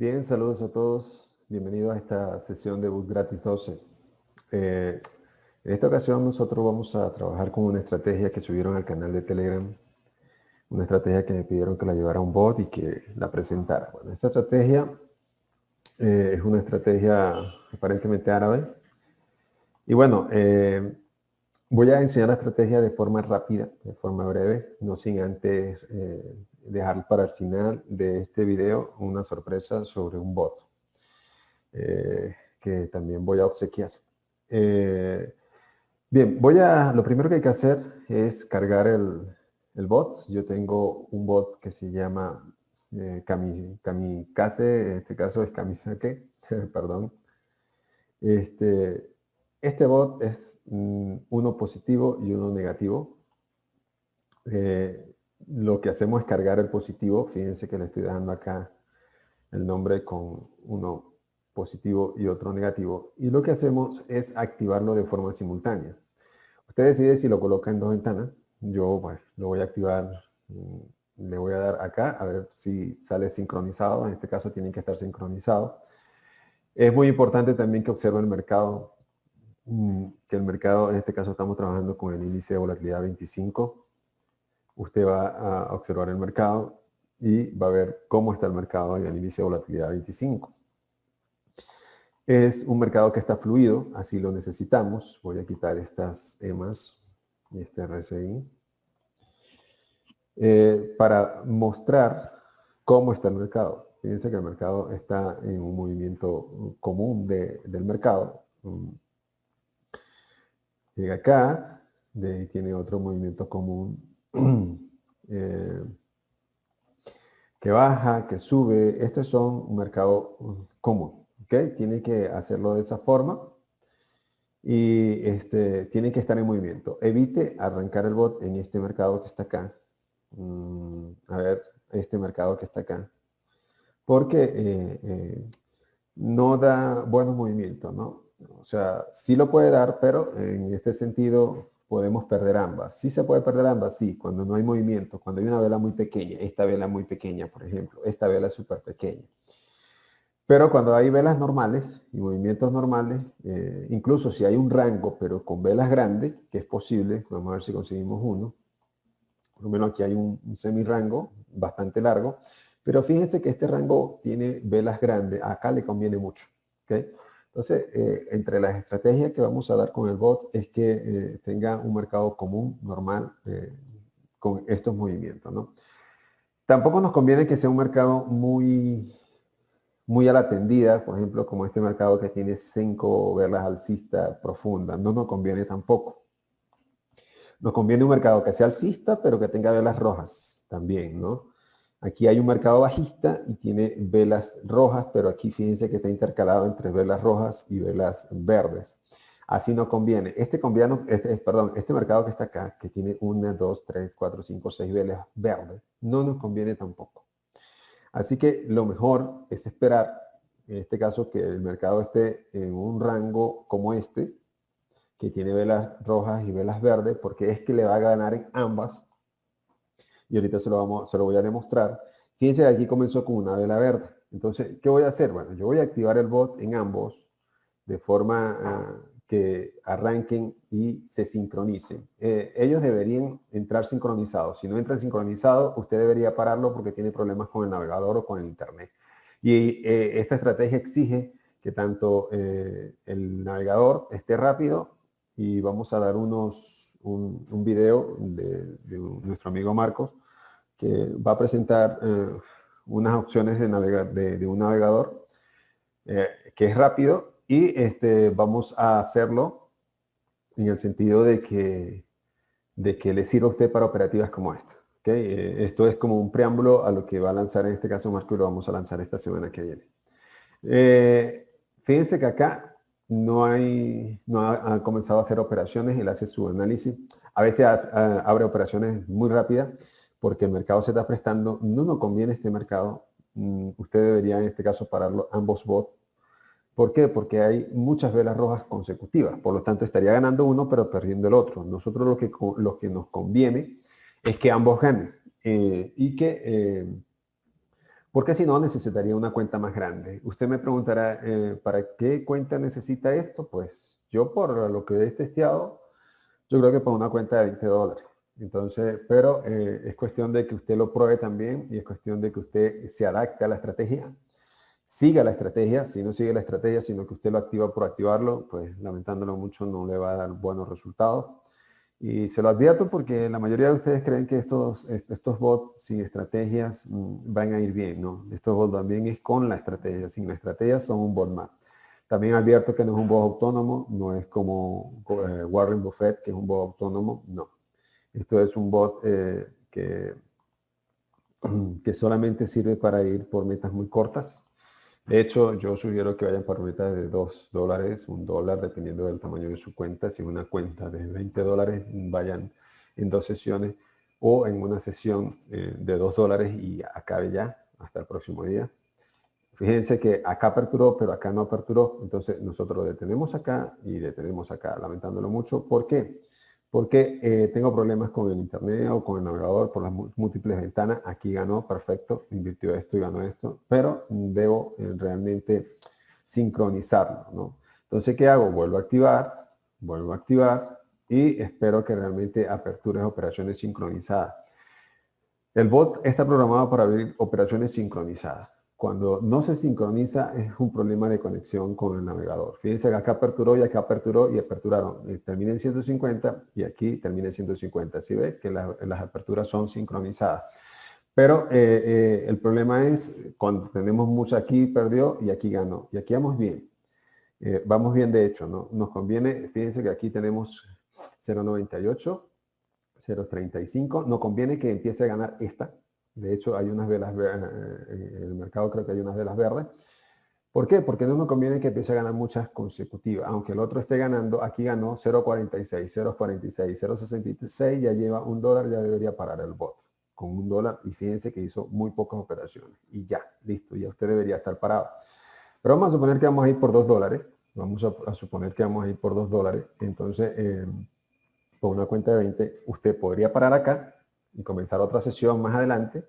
Bien, saludos a todos. Bienvenidos a esta sesión de Boot Gratis 12. En esta ocasión nosotros vamos a trabajar con una estrategia que subieron al canal de Telegram. Una estrategia que me pidieron que la llevara a un bot y que la presentara. Bueno, esta estrategia es una estrategia aparentemente árabe. Y bueno, voy a enseñar la estrategia de forma rápida, de forma breve, no sin antes dejar para el final de este video una sorpresa sobre un bot que también voy a obsequiar. Bien, lo primero que hay que hacer es cargar el bot. Yo tengo un bot que se llama Kamikaze, en este caso es Kamisake, perdón. Este bot es uno positivo y uno negativo. Lo que hacemos es cargar el positivo. Fíjense que le estoy dando acá el nombre con uno positivo y otro negativo. Y lo que hacemos es activarlo de forma simultánea. Usted decide si lo coloca en dos ventanas. Yo, bueno, lo voy a activar. Le voy a dar acá a ver si sale sincronizado. En este caso tiene que estar sincronizado. Es muy importante también que observe el mercado. Que el mercado, en este caso estamos trabajando con el índice de volatilidad 25. Usted va a observar el mercado y va a ver cómo está el mercado en el índice de volatilidad 25. Es un mercado que está fluido, así lo necesitamos. Voy a quitar estas EMAs y este RSI para mostrar cómo está el mercado. Fíjense que el mercado está en un movimiento común del mercado. Llega acá, de ahí tiene otro movimiento común que baja, que sube. Estos son un mercado común. ¿Okay? Tiene que hacerlo de esa forma y tiene que estar en movimiento. Evite arrancar el bot en este mercado que está acá. A ver, este mercado que está acá. Porque no da buenos movimientos, ¿no? O sea, sí lo puede dar, pero en este sentido podemos perder ambas. ¿Sí se puede perder ambas? Sí, cuando no hay movimiento, cuando hay una vela muy pequeña, esta vela muy pequeña, por ejemplo, esta vela es súper pequeña. Pero cuando hay velas normales y movimientos normales, incluso si hay un rango, pero con velas grandes, que es posible, vamos a ver si conseguimos uno. Por lo menos aquí hay un semi-rango bastante largo, pero fíjense que este rango tiene velas grandes, acá le conviene mucho. ¿Okay? Entonces, entre las estrategias que vamos a dar con el bot es que tenga un mercado común, normal, con estos movimientos, ¿no? Tampoco nos conviene que sea un mercado muy a la tendida, por ejemplo, como este mercado que tiene 5 velas alcistas profundas. No nos conviene tampoco. Nos conviene un mercado que sea alcista, pero que tenga velas rojas también, ¿no? Aquí hay un mercado bajista y tiene velas rojas, pero aquí fíjense que está intercalado entre velas rojas y velas verdes. Así no conviene. Este mercado que está acá, que tiene 1, 2, 3, 4, 5, 6 velas verdes, no nos conviene tampoco. Así que lo mejor es esperar, en este caso, que el mercado esté en un rango como este, que tiene velas rojas y velas verdes, porque es que le va a ganar en ambas. Y ahorita se lo voy a demostrar. Fíjense que aquí comenzó con una vela verde. Entonces, ¿qué voy a hacer? Bueno, yo voy a activar el bot en ambos de forma que arranquen y se sincronicen. Ellos deberían entrar sincronizados. Si no entran sincronizados, usted debería pararlo porque tiene problemas con el navegador o con el internet. Y esta estrategia exige que tanto el navegador esté rápido, y vamos a dar un video de nuestro amigo Marcos, que va a presentar unas opciones de un navegador que es rápido, y vamos a hacerlo en el sentido de que le sirva a usted para operativas como esta. ¿Okay? Esto es como un preámbulo a lo que va a lanzar en este caso Marco, y lo vamos a lanzar esta semana que viene. Fíjense que acá no ha comenzado a hacer operaciones. Él hace su análisis. A veces abre operaciones muy rápidas porque el mercado se está prestando. No nos conviene este mercado. Usted debería en este caso pararlo ambos bots. ¿Por qué? Porque hay muchas velas rojas consecutivas. Por lo tanto, estaría ganando uno pero perdiendo el otro. Nosotros lo que nos conviene es que ambos ganen y que porque si no necesitaría una cuenta más grande. Usted me preguntará, ¿para qué cuenta necesita esto? Pues yo por lo que he testeado, yo creo que para una cuenta de $20. Entonces, pero es cuestión de que usted lo pruebe también y es cuestión de que usted se adapte a la estrategia, siga la estrategia. Si no sigue la estrategia, sino que usted lo activa por activarlo, pues lamentándolo mucho no le va a dar buenos resultados. Y se lo advierto porque la mayoría de ustedes creen que estos bots sin estrategias van a ir bien, ¿no? Estos bots van bien es con la estrategia. Sin la estrategia son un bot más. También advierto que no es un bot autónomo, no es como Warren Buffett, que es un bot autónomo, no. Esto es un bot que solamente sirve para ir por metas muy cortas. De hecho, yo sugiero que vayan por metas de $2, $1, dependiendo del tamaño de su cuenta. Si es una cuenta de $20, vayan en 2 sesiones o en una sesión de $2 y acabe ya hasta el próximo día. Fíjense que acá aperturó, pero acá no aperturó. Entonces nosotros lo detenemos acá y detenemos acá, lamentándolo mucho. ¿Por qué? Porque tengo problemas con el internet o con el navegador por las múltiples ventanas. Aquí ganó, perfecto, invirtió esto y ganó esto, pero debo realmente sincronizarlo, ¿no? Entonces, ¿qué hago? Vuelvo a activar y espero que realmente apertures operaciones sincronizadas. El bot está programado para abrir operaciones sincronizadas. Cuando no se sincroniza es un problema de conexión con el navegador. Fíjense que acá aperturó y acá aperturó y aperturaron. Termina en 150 y aquí termina en 150. ¿Sí ve? Que las aperturas son sincronizadas. Pero el problema es cuando tenemos mucho aquí perdió y aquí ganó. Y aquí vamos bien. Vamos bien de hecho, ¿no? Nos conviene, fíjense que aquí tenemos 0.98. 0.35. No conviene que empiece a ganar esta. De hecho, hay unas velas verdes, en el mercado creo que hay unas velas verdes. ¿Por qué? Porque no nos conviene que empiece a ganar muchas consecutivas. Aunque el otro esté ganando, aquí ganó 0.46, 0.46, 0.66, ya lleva $1, ya debería parar el bot con $1 y fíjense que hizo muy pocas operaciones. Y ya, listo, ya usted debería estar parado. Pero vamos a suponer que vamos a ir por $2. Vamos a suponer que vamos a ir por $2. Entonces, con una cuenta de 20, usted podría parar acá y comenzar otra sesión más adelante,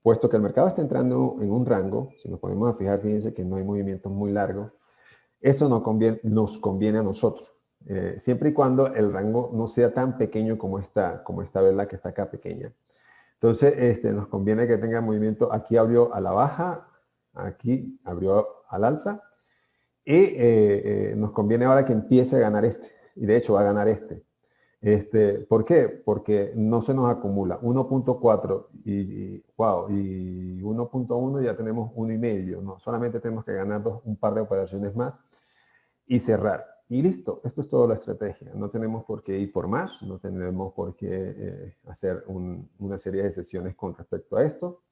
puesto que el mercado está entrando en un rango. Si nos ponemos a fijar, fíjense que no hay movimientos muy largos. Eso nos conviene a nosotros, siempre y cuando el rango no sea tan pequeño como esta vela que está acá pequeña. Entonces, nos conviene que tenga movimiento. Aquí abrió a la baja, aquí abrió al alza, y nos conviene ahora que empiece a ganar este. Y de hecho va a ganar este. ¿Por qué? Porque no se nos acumula 1.4 y 1.1 ya tenemos 1.5, ¿no? Solamente tenemos que ganar un par de operaciones más y cerrar. Y listo, esto es toda la estrategia. No tenemos por qué ir por más, no tenemos por qué hacer una serie de sesiones con respecto a esto.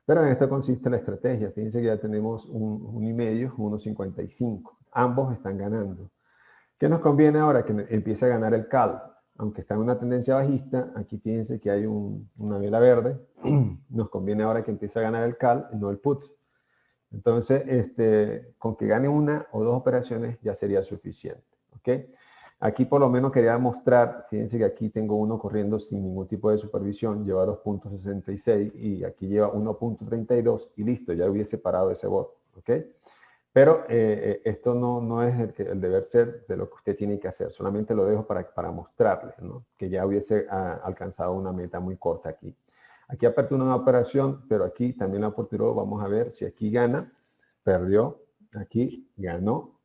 Pero en esto consiste la estrategia. Fíjense que ya tenemos 1.5, 1.55. Ambos están ganando. ¿Qué nos conviene ahora? Que empiece a ganar el call. Aunque está en una tendencia bajista, aquí fíjense que hay una vela verde. Nos conviene ahora que empiece a ganar el call y no el put. Entonces, con que gane una o dos operaciones ya sería suficiente. ¿Ok? Aquí por lo menos quería mostrar, fíjense que aquí tengo uno corriendo sin ningún tipo de supervisión, lleva 2.66 y aquí lleva 1.32 y listo, ya hubiese parado ese bot. ¿Ok? Pero esto no es el deber ser de lo que usted tiene que hacer. Solamente lo dejo para mostrarles, ¿no? Que ya hubiese alcanzado una meta muy corta aquí. Aquí aperturó una operación, pero aquí también la aperturó. Vamos a ver si aquí gana. Perdió. Aquí ganó.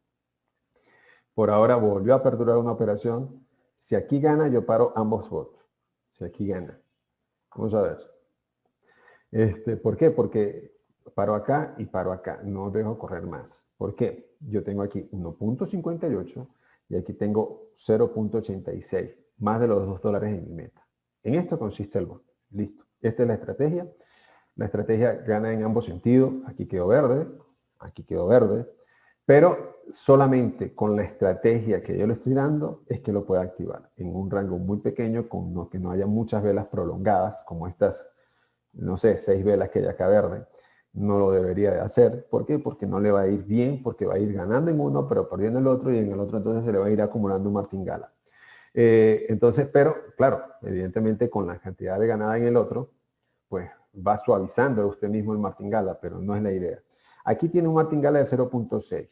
Por ahora volvió a aperturar una operación. Si aquí gana, yo paro ambos bots. Si aquí gana. Vamos a ver. ¿Por qué? Porque paro acá y paro acá. No dejo correr más. ¿Por qué? Yo tengo aquí 1.58 y aquí tengo 0.86. Más de los $2 en mi meta. En esto consiste el bot. Listo. Esta es la estrategia. La estrategia gana en ambos sentidos. Aquí quedó verde. Aquí quedó verde. Pero solamente con la estrategia que yo le estoy dando es que lo pueda activar. En un rango muy pequeño, con que no haya muchas velas prolongadas, como estas, no sé, 6 velas que hay acá verde, no lo debería de hacer. ¿Por qué? Porque no le va a ir bien, porque va a ir ganando en uno, pero perdiendo en el otro, y en el otro entonces se le va a ir acumulando un martingala. Entonces, pero claro, evidentemente con la cantidad de ganada en el otro, pues va suavizando usted mismo el martingala, pero no es la idea. Aquí tiene un martingala de 0.6.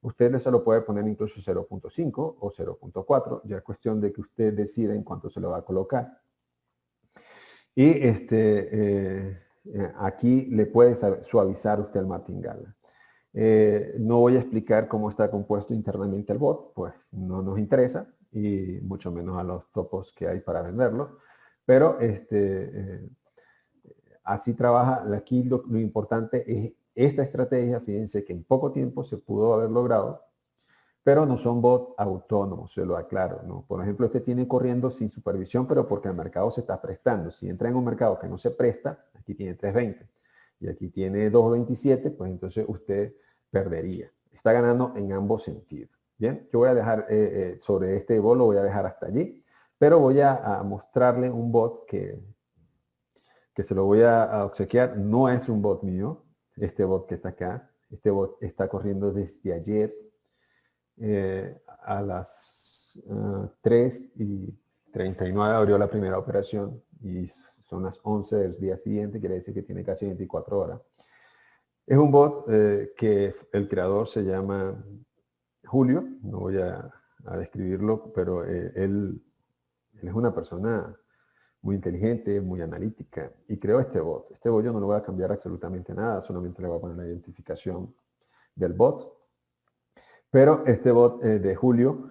Usted se lo puede poner incluso 0.5 o 0.4, ya es cuestión de que usted decida en cuánto se lo va a colocar. Y aquí le puede suavizar usted el martingala. No voy a explicar cómo está compuesto internamente el bot, pues no nos interesa, y mucho menos a los topos que hay para venderlo. Pero así trabaja. Aquí lo importante es esta estrategia. Fíjense que en poco tiempo se pudo haber logrado, pero no son bots autónomos, se lo aclaro, ¿no? Por ejemplo, este tiene corriendo sin supervisión, pero porque el mercado se está prestando. Si entra en un mercado que no se presta, aquí tiene 3.20 y aquí tiene 2.27, pues entonces usted perdería. Está ganando en ambos sentidos. Bien, yo voy a dejar sobre este bot, lo voy a dejar hasta allí, pero voy a mostrarle un bot que se lo voy a obsequiar. No es un bot mío, este bot que está acá. Este bot está corriendo desde ayer a las 3:39 abrió la primera operación y son las 11 del día siguiente, quiere decir que tiene casi 24 horas. Es un bot que el creador se llama Julio, no voy a describirlo, pero él es una persona muy inteligente, muy analítica, y creó este bot. Este bot yo no lo voy a cambiar absolutamente nada, solamente le voy a poner la identificación del bot. Pero este bot de Julio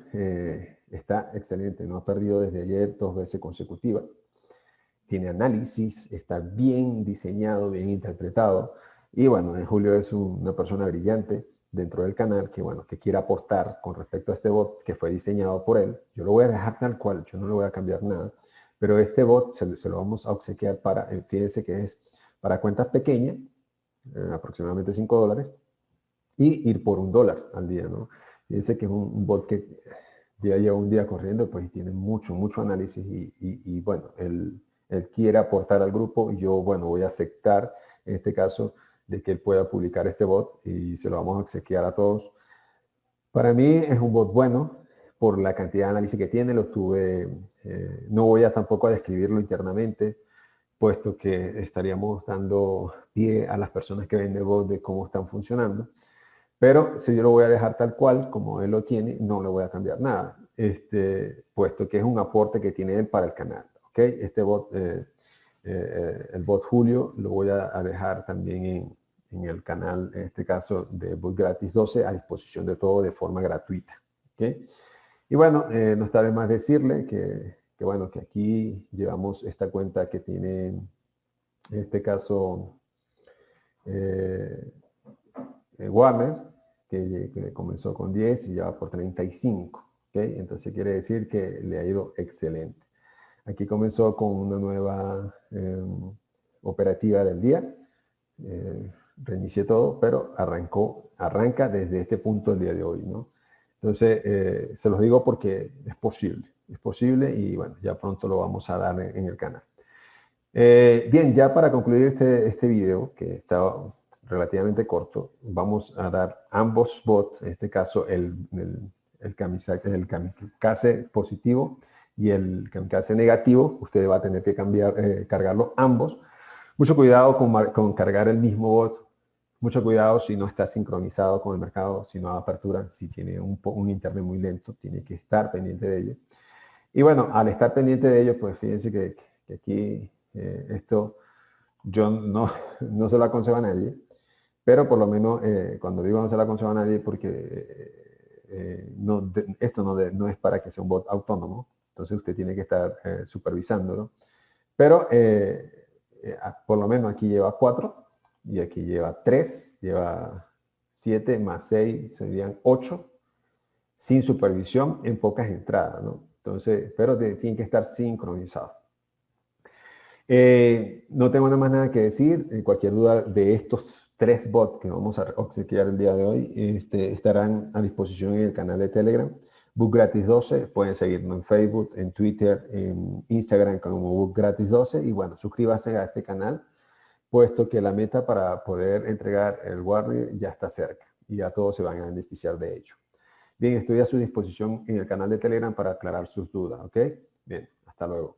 está excelente, no ha perdido desde ayer 2 veces consecutivas. Tiene análisis, está bien diseñado, bien interpretado. Y bueno, Julio es una persona brillante dentro del canal que, bueno, que quiere aportar con respecto a este bot que fue diseñado por él. Yo lo voy a dejar tal cual, yo no le voy a cambiar nada. Pero este bot se lo vamos a obsequiar para, fíjense que es para cuentas pequeñas, aproximadamente $5, y ir por $1 al día, ¿no? Fíjense que es un bot que ya lleva un día corriendo, pues tiene mucho análisis y bueno, él quiere aportar al grupo y yo, bueno, voy a aceptar en este caso de que él pueda publicar este bot y se lo vamos a obsequiar a todos. Para mí es un bot bueno por la cantidad de análisis que tiene. Lo tuve, no voy a tampoco a describirlo internamente, puesto que estaríamos dando pie a las personas que venden bots de cómo están funcionando. Pero si yo lo voy a dejar tal cual, como él lo tiene, no le voy a cambiar nada, puesto que es un aporte que tiene él para el canal. ¿Okay? Este bot, el bot Julio, lo voy a dejar también en el canal, en este caso de Bot Gratis 12, a disposición de todo de forma gratuita. ¿Okay? Y bueno, no está de más decirle que bueno, que aquí llevamos esta cuenta que tiene, en este caso, Warner, que comenzó con 10 y ya va por 35. ¿Okay? Entonces quiere decir que le ha ido excelente. Aquí comenzó con una nueva operativa del día. Reinicié todo, pero arranca desde este punto el día de hoy, ¿no? Entonces, se los digo porque es posible y bueno, ya pronto lo vamos a dar en el canal. Bien, ya para concluir este video, que está relativamente corto, vamos a dar ambos bots, en este caso el kamikaze positivo y el kamikaze negativo. Usted va a tener que cargarlos ambos. Mucho cuidado con cargar el mismo bot. Mucho cuidado si no está sincronizado con el mercado, si no da apertura, si tiene un internet muy lento, tiene que estar pendiente de ello. Y bueno, al estar pendiente de ello, pues fíjense que aquí esto yo no se lo aconsejo a nadie, pero por lo menos cuando digo no se lo aconsejo a nadie porque esto no es para que sea un bot autónomo, entonces usted tiene que estar supervisándolo, pero por lo menos aquí lleva 4 y aquí lleva 3, lleva 7 más 6 serían 8 sin supervisión en pocas entradas, ¿no? Entonces, pero tienen que estar sincronizados. No tengo nada más nada que decir. Cualquier duda de estos 3 bots que vamos a obsequiar el día de hoy estarán a disposición en el canal de Telegram. Book Gratis 12, pueden seguirnos en Facebook, en Twitter, en Instagram como Book Gratis 12 y bueno, suscríbase a este canal, puesto que la meta para poder entregar el Warrior ya está cerca y ya todos se van a beneficiar de ello. Bien, estoy a su disposición en el canal de Telegram para aclarar sus dudas, ¿ok? Bien, hasta luego.